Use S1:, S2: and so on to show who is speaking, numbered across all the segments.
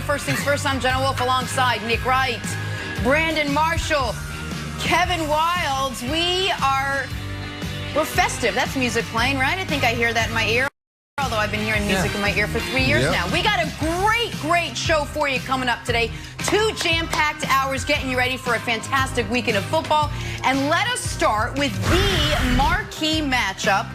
S1: First things first, I'm Jenna Wolf alongside Nick Wright, Brandon Marshall, Kevin Wilds. We're festive. That's music playing, right? I think I hear that in my ear. Although I've been hearing music in my ear for 3 years now. We got a great show for you coming up today. 2 jam-packed hours getting you ready for a fantastic weekend of football. And let us start with the marquee matchup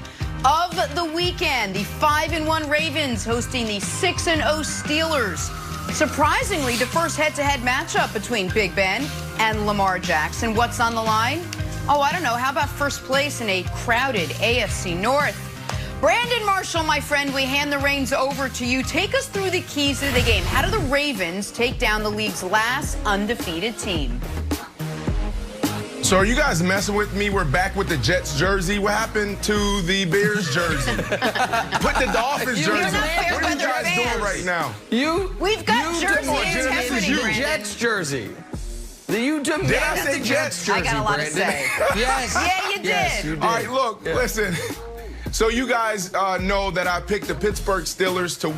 S1: of the weekend. The 5-1 Ravens hosting the 6-0 Steelers. Surprisingly, the first head-to-head matchup between Big Ben and Lamar Jackson. What's on the line? Oh, I don't know. How about first place in a crowded AFC North? Brandon Marshall, my friend, we hand the reins over to you. Take us through the keys to the game. How do the Ravens take down the league's last undefeated team?
S2: So are you guys messing with me? We're back with the Jets jersey. What happened to the Bears jersey? Put the Dolphins jersey. What are you guys doing right now?
S1: We've got jersey integrity.
S3: Jets jersey. Did
S2: I say Jets jersey?
S1: I got a lot to say.
S3: Yes.
S1: Yeah, you did.
S3: Yes, you did.
S2: All right, look, listen. So you guys know that I picked the Pittsburgh Steelers to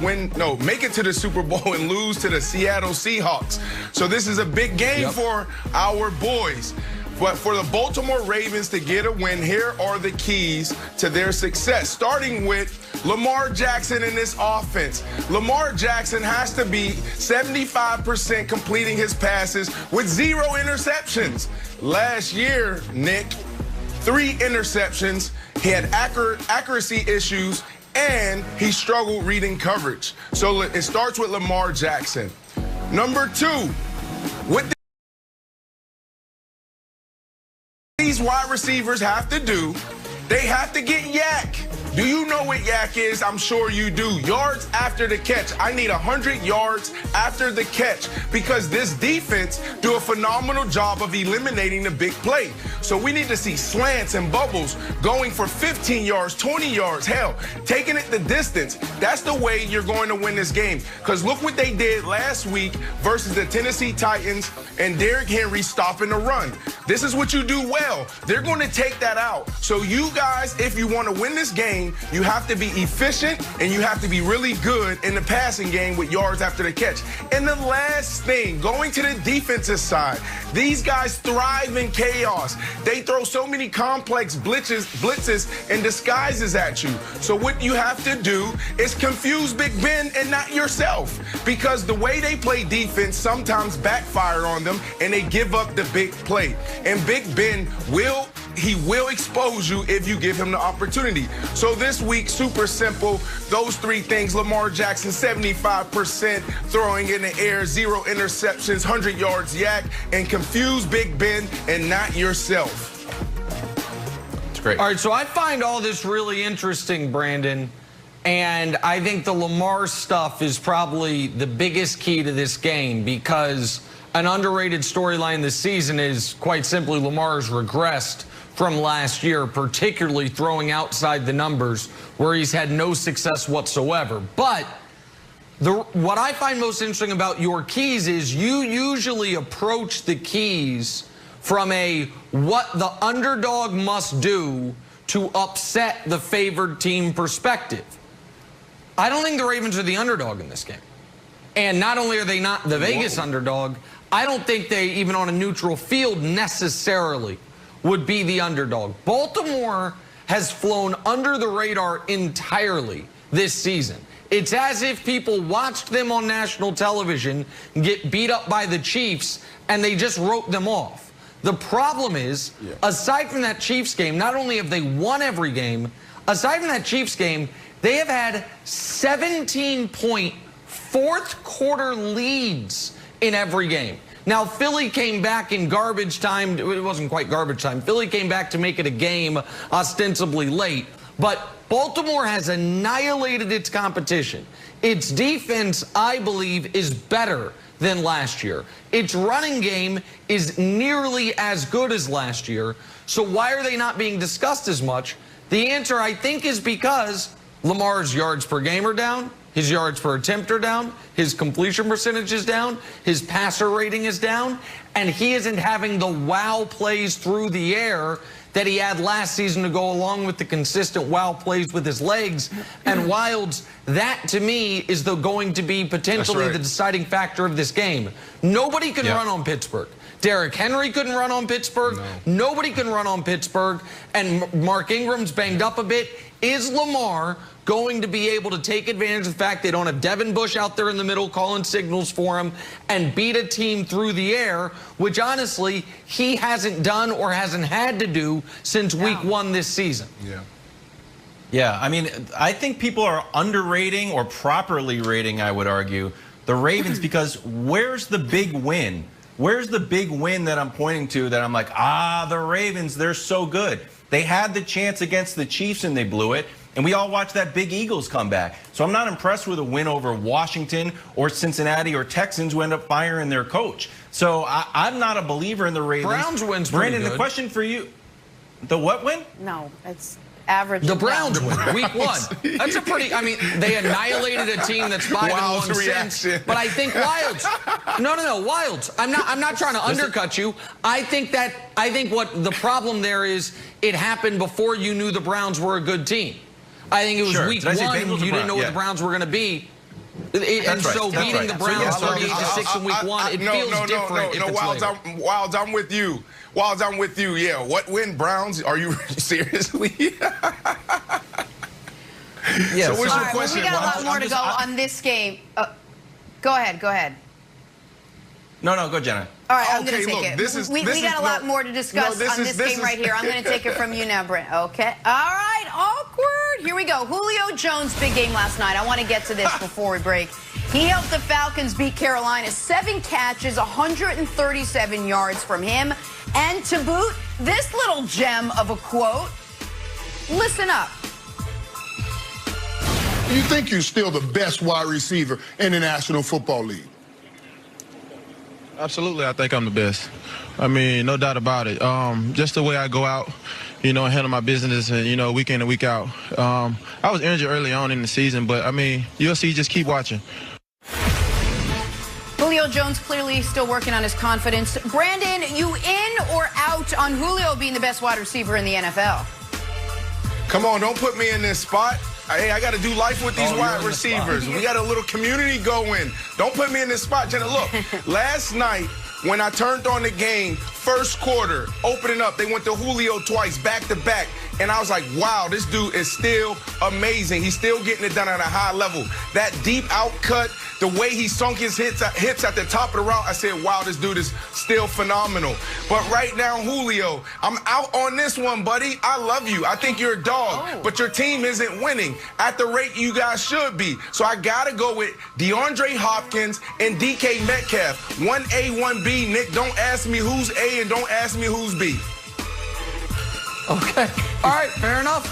S2: make it to the Super Bowl and lose to the Seattle Seahawks. So this is a big game for our boys. But for the Baltimore Ravens to get a win, here are the keys to their success, starting with Lamar Jackson in this offense. Lamar Jackson has to be 75% completing his passes with 0 interceptions. Last year, Nick, 3 interceptions. He had accuracy issues, and he struggled reading coverage. So it starts with Lamar Jackson. Number 2, what these wide receivers have to do, they have to get yak. Do you know what yak is? I'm sure you do. Yards after the catch. I need 100 yards after the catch because this defense do a phenomenal job of eliminating the big play. So we need to see slants and bubbles going for 15 yards, 20 yards, hell, taking it the distance. That's the way you're going to win this game. Because look what they did last week versus the Tennessee Titans and Derrick Henry stopping the run. This is what you do well. They're going to take that out. So you guys, if you want to win this game, you have to be efficient and you have to be really good in the passing game with yards after the catch. And the last thing, going to the defensive side, these guys thrive in chaos. They throw so many complex blitzes and disguises at you. So what you have to do is confuse Big Ben and not yourself, because the way they play defense sometimes backfire on them and they give up the big play. And Big Ben will expose you if you give him the opportunity. So this week, super simple. Those 3 things: Lamar Jackson, 75% throwing in the air, 0 interceptions, 100 yards yak, and confuse Big Ben and not yourself.
S3: It's great. All right, so I find all this really interesting, Brandon, and I think the Lamar stuff is probably the biggest key to this game, because an underrated storyline this season is, quite simply, Lamar's regressed from last year, particularly throwing outside the numbers where he's had no success whatsoever. But what I find most interesting about your keys is you usually approach the keys from a what the underdog must do to upset the favored team perspective. I don't think the Ravens are the underdog in this game. And not only are they not the Vegas underdog, I don't think they, even on a neutral field, necessarily would be the underdog. Baltimore has flown under the radar entirely this season. It's as if people watched them on national television get beat up by the Chiefs and they just wrote them off. The problem is, aside from that Chiefs game, not only have they won every game, aside from that Chiefs game, they have had 17-point fourth-quarter leads in every game. Now, Philly came back in garbage time. It wasn't quite garbage time. Philly came back to make it a game ostensibly late. But Baltimore has annihilated its competition. Its defense, I believe, is better than last year. Its running game is nearly as good as last year. So why are they not being discussed as much? The answer, I think, is because Lamar's yards per game are down. His yards per attempt are down. His completion percentage is down. His passer rating is down. And he isn't having the wow plays through the air that he had last season to go along with the consistent wow plays with his legs. And Wilds, that to me is going to be potentially the deciding factor of this game. Nobody can run on Pittsburgh. Derrick Henry couldn't run on Pittsburgh. Nobody can run on Pittsburgh. And Mark Ingram's banged up a bit. Is Lamar going to be able to take advantage of the fact they don't have Devin Bush out there in the middle calling signals for him and beat a team through the air, which honestly he hasn't done or hasn't had to do since week 1 this season?
S4: Yeah, I mean, I think people are underrating or properly rating, I would argue, the Ravens because where's the big win? Where's the big win that I'm pointing to that I'm like, the Ravens, they're so good. They had the chance against the Chiefs and they blew it. And we all watched that big Eagles come back. So I'm not impressed with a win over Washington or Cincinnati or Texans who end up firing their coach. So I'm not a believer in the Ravens.
S3: Browns win's pretty
S4: Brandon,
S3: good.
S4: The question for you, the what win?
S1: No, it's average.
S3: The Browns win, week 1. That's a pretty, I mean, they annihilated a team that's 5-1 since. But I think Wilds, no, Wilds, I'm not trying to undercut you. I think what the problem there is, it happened before you knew the Browns were a good team. I think it was week 1, you didn't know what the Browns were going to be. And so beating the Browns 38-6 in week 1, it feels different if it's later.
S2: Wilds, I'm with you. Wilds, I'm with you. Yeah, what win, Browns? Are you seriously?
S1: Yeah.
S2: So what's your question?
S1: Well, we got a lot more to go on this game. Go ahead.
S4: No, go, Jenna.
S1: All right, I'm going to take it. We got a lot more to discuss on this game right here. I'm going to take it from you now, Brent. Okay. All right, awkward. Here we go. Julio Jones, big game last night. I want to get to this before we break. He helped the Falcons beat Carolina. 7 catches, 137 yards from him. And to boot, this little gem of a quote. Listen up.
S5: You think you're still the best wide receiver in the National Football League?
S6: Absolutely, I think I'm the best. I mean, no doubt about it. Just the way I go out, and handle my business, and, week in and week out. I was injured early on in the season, but, I mean, you'll see, just keep watching.
S1: Julio Jones clearly still working on his confidence. Brandon, you in or out on Julio being the best wide receiver in the NFL?
S2: Come on, don't put me in this spot. Hey, I got to do life with these wide receivers. We got a little community going. Don't put me in this spot, Jenna. Look, last night when I turned on the game, first quarter, opening up, they went to Julio twice, back-to-back. And I was like, wow, this dude is still amazing. He's still getting it done at a high level. That deep out cut, the way he sunk his hips at the top of the route, I said, wow, this dude is still phenomenal. But right now, Julio, I'm out on this one, buddy. I love you. I think you're a dog. But your team isn't winning at the rate you guys should be. So I got to go with DeAndre Hopkins and DK Metcalf. 1A, 1B. Nick, don't ask me who's A and don't ask me who's B.
S3: Okay. All right, fair enough.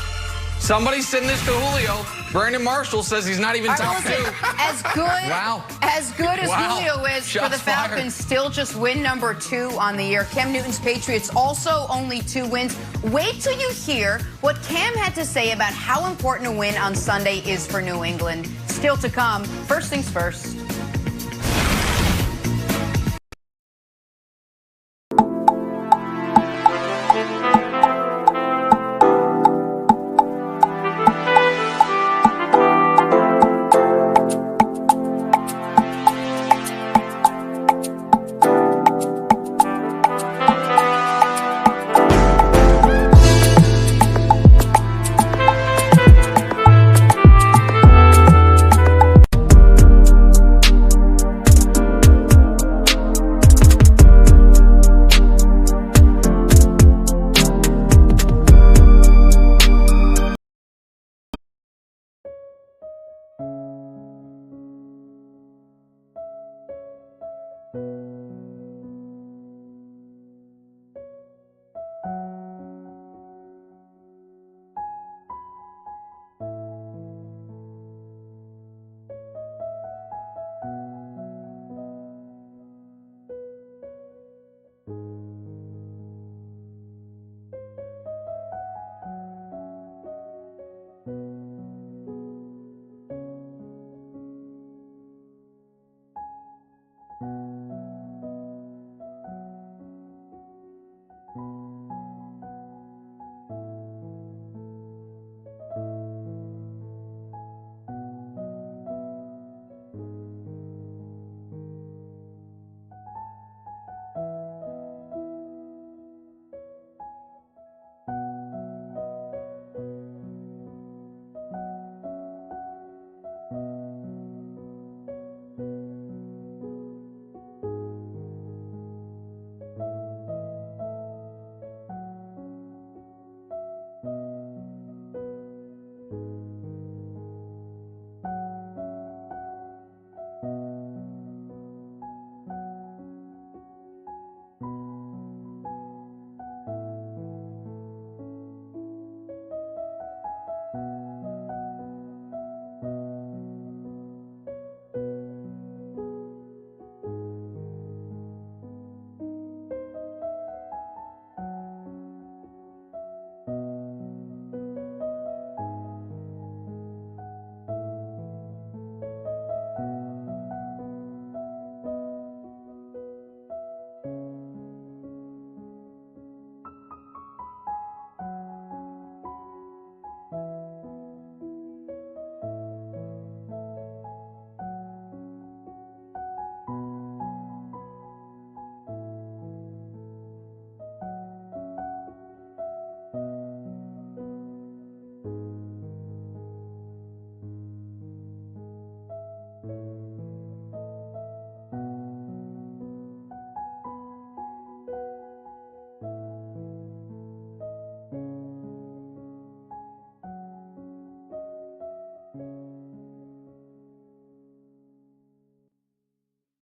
S3: Somebody's sending this to Julio. Brandon Marshall says he's not even top 2.
S1: As good as Julio is for the Falcons, still just win number 2 on the year. Cam Newton's Patriots also only 2 wins. Wait till you hear what Cam had to say about how important a win on Sunday is for New England. Still to come. First things first.